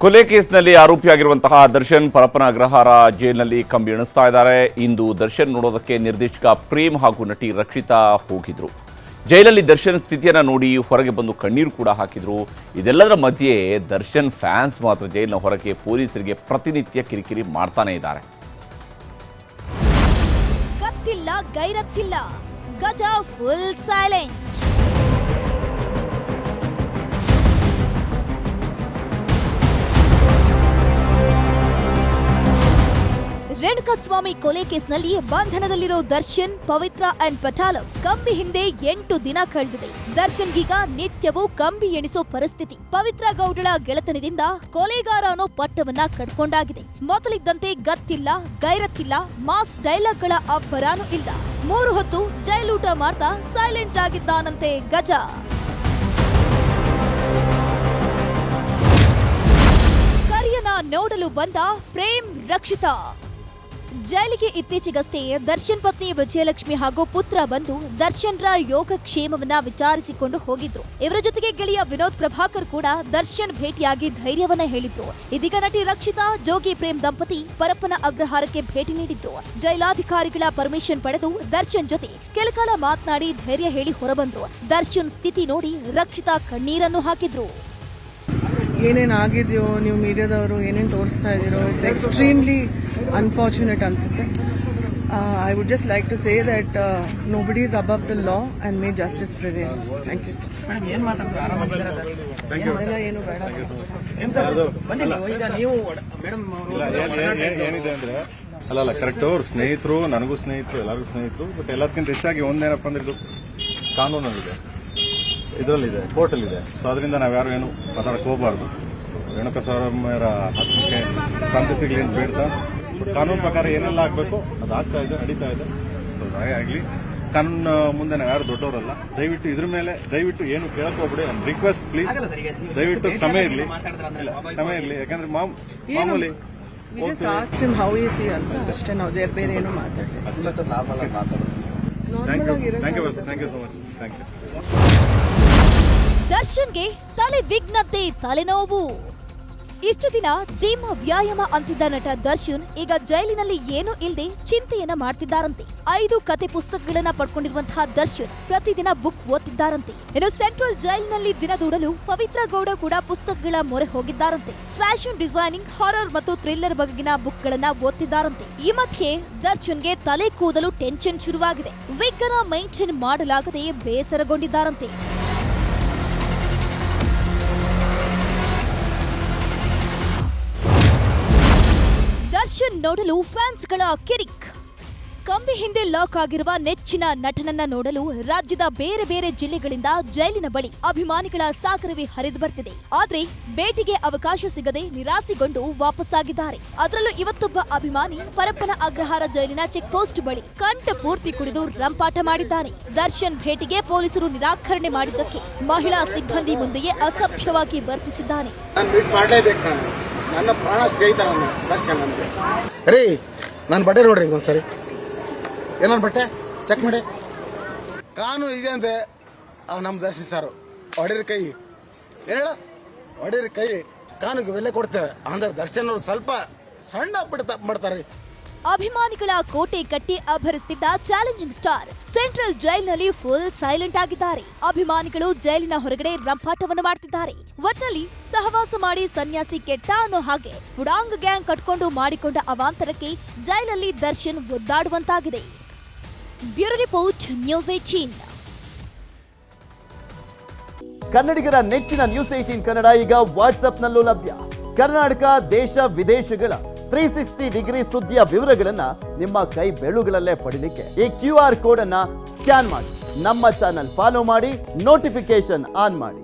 ಕೊಲೆ ಕೇಸ್ನಲ್ಲಿ ಆರೋಪಿಯಾಗಿರುವಂತಹ ದರ್ಶನ್ ಪರಪ್ಪನ ಅಗ್ರಹಾರ ಜೈಲಿನಲ್ಲಿ ಕಂಬಿ ಎಣಿಸ್ತಾ ಇದ್ದಾರೆ. ಇಂದು ದರ್ಶನ್ ನೋಡೋದಕ್ಕೆ ನಿರ್ದೇಶಕ ಪ್ರೇಮ್ ಹಾಗೂ ನಟಿ ರಕ್ಷಿತಾ ಹೋಗಿದ್ರು. ಜೈಲಲ್ಲಿ ದರ್ಶನ್ ಸ್ಥಿತಿಯನ್ನು ನೋಡಿ ಹೊರಗೆ ಬಂದು ಕಣ್ಣೀರು ಕೂಡ ಹಾಕಿದ್ರು. ಇದೆಲ್ಲದರ ಮಧ್ಯೆ ದರ್ಶನ್ ಫ್ಯಾನ್ಸ್ ಮಾತ್ರ ಜೈಲಿನ ಹೊರಗೆ ಪೊಲೀಸರಿಗೆ ಪ್ರತಿನಿತ್ಯ ಕಿರಿಕಿರಿ ಮಾಡ್ತಾನೆ ಇದ್ದಾರೆ. ಗತ್ತಿಲ್ಲ ಗೈರತ್ತಿಲ್ಲ, ಗಜ ಫುಲ್ ಸೈಲೆಂಟ್. ರೇಣುಕಾಸ್ವಾಮಿ ಕೊಲೆ ಕೇಸ್ನಲ್ಲಿ ಬಂಧನದಲ್ಲಿರೋ ದರ್ಶನ್, ಪವಿತ್ರ ಅಂಡ್ ಪಟಾಲಂ ಕಂಬಿ ಹಿಂದೆ 8 ದಿನ ಕಳೆದಿದೆ. ದರ್ಶನ್ಗೀಗ ನಿತ್ಯವೂ ಕಂಬಿ ಎಣಿಸೋ ಪರಿಸ್ಥಿತಿ. ಪವಿತ್ರ ಗೌಡಳ ಗೆಳೆತನದಿಂದ ಕೊಲೆಗಾರ ಅನ್ನೋ ಪಟ್ಟವನ್ನ ಕಟ್ಕೊಂಡಾಗಿದೆ. ಮೊದಲಿದ್ದಂತೆ ಗತ್ತಿಲ್ಲ, ಗೈರತ್ತಿಲ್ಲ, ಮಾಸ್ ಡೈಲಾಗ್ಗಳ ಅಬ್ಬರಾನು ಇಲ್ಲ. 3 ಹೊತ್ತು ಜೈಲೂಟ ಮಾಡ್ತಾ ಸೈಲೆಂಟ್ ಆಗಿದ್ದಾನಂತೆ ಗಜ. ಕರಿಯನ ನೋಡಲು ಬಂದ ಪ್ರೇಮ್, ರಕ್ಷಿತಾ. ಜೈಲಿಗೆ ಇತ್ತೀಚೆಗಷ್ಟೇ ದರ್ಶನ್ ಪತ್ನಿ ವಿಜಯಲಕ್ಷ್ಮಿ ಹಾಗೂ ಪುತ್ರ ಬಂದು ದರ್ಶನ್ರ ಯೋಗಕ್ಷೇಮವನ್ನ ವಿಚಾರಿಸಿಕೊಂಡು ಹೋಗಿದ್ರು. ಇವರ ಜೊತೆಗೆ ಗೆಳೆಯ ವಿನೋದ್ ಪ್ರಭಾಕರ್ ಕೂಡ ದರ್ಶನ್ ಭೇಟಿಯಾಗಿ ಧೈರ್ಯವನ್ನ ಹೇಳಿದ್ರು. ಇದೀಗ ನಟಿ ರಕ್ಷಿತಾ, ಜೋಗಿ ಪ್ರೇಮ್ ದಂಪತಿ ಪರಪ್ಪನ ಅಗ್ರಹಾರಕ್ಕೆ ಭೇಟಿ ನೀಡಿದ್ರು. ಜೈಲಾಧಿಕಾರಿಗಳ ಪರ್ಮಿಷನ್ ಪಡೆದು ದರ್ಶನ್ ಜೊತೆ ಕೆಲಕಾಲ ಮಾತನಾಡಿ ಧೈರ್ಯ ಹೇಳಿ ಹೊರಬಂದ್ರು. ದರ್ಶನ್ ಸ್ಥಿತಿ ನೋಡಿ ರಕ್ಷಿತಾ ಕಣ್ಣೀರನ್ನು ಹಾಕಿದ್ರು. ಏನೇನು ಆಗಿದೆಯೋ, ನೀವು ಮೀಡಿಯಾದವರು ಏನೇನು ತೋರಿಸ್ತಾ ಇದ್ದೀರೋ, ಇಟ್ಸ್ ಎಕ್ಸ್ಟ್ರೀಮ್ಲಿ ಅನ್ಫಾರ್ಚುನೇಟ್ ಅನಿಸುತ್ತೆ. I would just like to say that nobody is above the law and may justice prevail. Thank you sir. ಅದೆಲ್ಲ ಏನು ಬೇಡ. ಏನಿದೆ ಅಂದ್ರೆ ಅಲ್ಲ ಕರೆಕ್ಟ್, ಅವ್ರ ಸ್ನೇಹಿತರು, ನನಗೂ ಸ್ನೇಹಿತರು, ಎಲ್ಲರಿಗೂ ಸ್ನೇಹಿತರು. ಬಟ್ ಎಲ್ಲದಕ್ಕಿಂತ ಹೆಚ್ಚಾಗಿ ಒಂದೇನಪ್ಪ ಅಂದ್ರೆ ಇದು ಕಾನೂನಲ್ಲಿದೆ, ಇದರಲ್ಲಿದೆ, ಕೋರ್ಟಲ್ಲಿದೆ. ಸೊ ಅದರಿಂದ ನಾವ್ಯಾರು ಏನು ಮಾತಾಡಕ್ಕೆ ಹೋಗಬಾರ್ದು. ರೇಣುಕಾಸ್ವಾಮಿಯವರ ಆತ್ಮಕ್ಕೆ ಶಾಂತಿ ಸಿಗಲಿ ಅಂತ ಬೇಡ್ತಾ, ಬಟ್ ಕಾನೂನು ಪ್ರಕಾರ ಏನೆಲ್ಲ ಆಗಬೇಕು ಅದು ಆಗ್ತಾ ಇದೆ, ನಡೀತಾ ಇದೆ. ಸೊ ಹಾಗೆ ಆಗಲಿ. ಕಾನೂನು ಮುಂದೆ ನಾವು ಯಾರು ದೊಡ್ಡವರಲ್ಲ. ದಯವಿಟ್ಟು ಇದ್ರ ಮೇಲೆ ದಯವಿಟ್ಟು ಏನು ಕೇಳಕ್ ಹೋಗ್ಬಿಡಿ. ರಿಕ್ವೆಸ್ಟ್ ಪ್ಲೀಸ್, ದಯವಿಟ್ಟು ಸಮಯ ಇರಲಿ. ಯಾಕಂದ್ರೆ ಮಾಮೂಲಿ ಹೌ ಈಸಿ ಅಂತ ಅಷ್ಟೇ. ನಾವು ಬೇರೆ ಏನು ಮಾತಾಡ್ತೀವಿ. Thank you so much. Thank you. ದರ್ಶನ್ಗೆ ತಲೆ ವಿಘ್ನತೆ, ತಲೆನೋವು. ಇಷ್ಟು ದಿನ ಜಿಮ್, ವ್ಯಾಯಾಮ ಅಂತಿದ್ದ ನಟ ದರ್ಶನ್ ಈಗ ಜೈಲಿನಲ್ಲಿ ಏನೂ ಇಲ್ಲದೆ ಚಿಂತೆಯನ್ನ ಮಾಡ್ತಿದ್ದಾರಂತೆ. 5 ಕತೆ ಪುಸ್ತಕಗಳನ್ನ ಪಡ್ಕೊಂಡಿರುವಂತಹ ದರ್ಶನ್ ಪ್ರತಿದಿನ ಬುಕ್ ಓದ್ತಿದ್ದಾರಂತೆ. ಇನ್ನು ಸೆಂಟ್ರಲ್ ಜೈಲಿನಲ್ಲಿ ದಿನ ದೂಡಲು ಪವಿತ್ರ ಗೌಡ ಕೂಡ ಪುಸ್ತಕಗಳ ಮೊರೆ ಹೋಗಿದ್ದಾರಂತೆ. ಫ್ಯಾಷನ್ ಡಿಸೈನಿಂಗ್, ಹಾರರ್ ಮತ್ತು ಥ್ರಿಲ್ಲರ್ ಬಗೆಗಿನ ಬುಕ್ ಗಳನ್ನ ಓದ್ತಿದ್ದಾರಂತೆ. ಈ ಮಧ್ಯೆ ದರ್ಶನ್ಗೆ ತಲೆ ಕೂದಲು ಟೆನ್ಷನ್ ಶುರುವಾಗಿದೆ. ವಿಗ್ ಅನ್ನ ಮೈಂಟೈನ್ ಮಾಡಲಾಗದೆ ಬೇಸರಗೊಂಡಿದ್ದಾರಂತೆ. ದರ್ಶನ್ ನೋಡಲು ಫ್ಯಾನ್ಸ್ಗಳ ಕಿರಿಕ್. ಕಂಬಿ ಹಿಂದೆ ಲಾಕ್ ಆಗಿರುವ ನೆಚ್ಚಿನ ನಟನನ್ನ ನೋಡಲು ರಾಜ್ಯದ ಬೇರೆ ಬೇರೆ ಜಿಲ್ಲೆಗಳಿಂದ ಜೈಲಿನ ಬಳಿ ಅಭಿಮಾನಿಗಳ ಸಾಗರವೇ ಹರಿದು ಬರ್ತಿದೆ. ಆದ್ರೆ ಭೇಟಿಗೆ ಅವಕಾಶ ಸಿಗದೆ ನಿರಾಸೆಗೊಂಡು ವಾಪಸ್ಸಾಗಿದ್ದಾರೆ. ಅದರಲ್ಲೂ ಇವತ್ತೊಬ್ಬ ಅಭಿಮಾನಿ ಪರಪ್ಪನ ಅಗ್ರಹಾರ ಜೈಲಿನ ಚೆಕ್ ಪೋಸ್ಟ್ ಬಳಿ ಕಂಠ ಪೂರ್ತಿ ಕುಡಿದು ರಂಪಾಟ ಮಾಡಿದ್ದಾನೆ. ದರ್ಶನ್ ಭೇಟಿಗೆ ಪೊಲೀಸರು ನಿರಾಕರಣೆ ಮಾಡಿದ್ದಕ್ಕೆ ಮಹಿಳಾ ಸಿಬ್ಬಂದಿ ಮುಂದೆಯೇ ಅಸಭ್ಯವಾಗಿ ವರ್ತಿಸಿದ್ದಾನೆ. ನನ್ನ ಪ್ರಾಣ ಸ್ನೇಹಿತ ದರ್ಶನ್ ಅಂದ್ರೆ ರೀ. ನಾನು ಬಟ್ಟೆ ನೋಡ್ರಿ ಒಂದ್ಸರಿ, ಏನಾರು ಬಟ್ಟೆ ಚೆಕ್ ಮಾಡಿ. ಕಾನೂನು ಇದೆ ಅಂದ್ರೆ ನಮ್ಮ ದರ್ಶನ್ ಸಾರು ಹೊಡಿರಿ ಕೈ, ಹೇಳ ಹೊಡಿರಿ ಕೈ, ಕಾನೂನಿಗೆ ಬೆಲೆ ಕೊಡ್ತೇವೆ ಅಂದ್ರೆ ದರ್ಶನ್ ಅವರು ಸ್ವಲ್ಪ ಸಣ್ಣ ತಪ್ಪು ಮಾಡ್ತಾರೆ. ಅಭಿಮಾನಿಗಳ ಕೋಟೆ ಕಟ್ಟಿ ಅಭರಿಸುತ್ತಿದ್ದ ಚಾಲೆಂಜಿಂಗ್ ಸ್ಟಾರ್ ಸೆಂಟ್ರಲ್ ಜೈಲಿನಲ್ಲಿ ಫುಲ್ ಸೈಲೆಂಟ್ ಆಗಿದ್ದಾರೆ. ಅಭಿಮಾನಿಗಳು ಜೈಲಿನ ಹೊರಗಡೆ ರಂಪಾಟವನ್ನು ಮಾಡ್ತಿದ್ದಾರೆ. ಒಟ್ನಲ್ಲಿ ಸಹವಾಸ ಮಾಡಿ ಸನ್ಯಾಸಿ ಕೆಟ್ಟ ಅನ್ನೋ ಹಾಗೆ ಉಡಾಂಗ್ ಗ್ಯಾಂಗ್ ಕಟ್ಕೊಂಡು ಮಾಡಿಕೊಂಡ ಅವಾಂತರಕ್ಕೆ ಜೈಲಲ್ಲಿ ದರ್ಶನ್ ಒದ್ದಾಡುವಂತಾಗಿದೆ. Bureau report, news 18. ಕನ್ನಡಿಗರ ನೆಚ್ಚಿನ ನ್ಯೂಸ್ 18 ಕನ್ನಡ ಈಗ ವಾಟ್ಸ್ಆಪ್ನಲ್ಲೂ ಲಭ್ಯ. ಕರ್ನಾಟಕ, ದೇಶ ವಿದೇಶಗಳ 360 ಡಿಗ್ರಿ ಸುದ್ದಿಯ ವಿವರಗಳನ್ನ ನಿಮ್ಮ ಕೈ ಬೆರಳುಗಳಲ್ಲೇ ಪಡಿಲಿಕ್ಕೆ ಈ QR ಕೋಡ್ ಅನ್ನ ಸ್ಕ್ಯಾನ್ ಮಾಡಿ, ನಮ್ಮ ಚಾನಲ್ ಫಾಲೋ ಮಾಡಿ, ನೋಟಿಫಿಕೇಶನ್ ಆನ್ ಮಾಡಿ.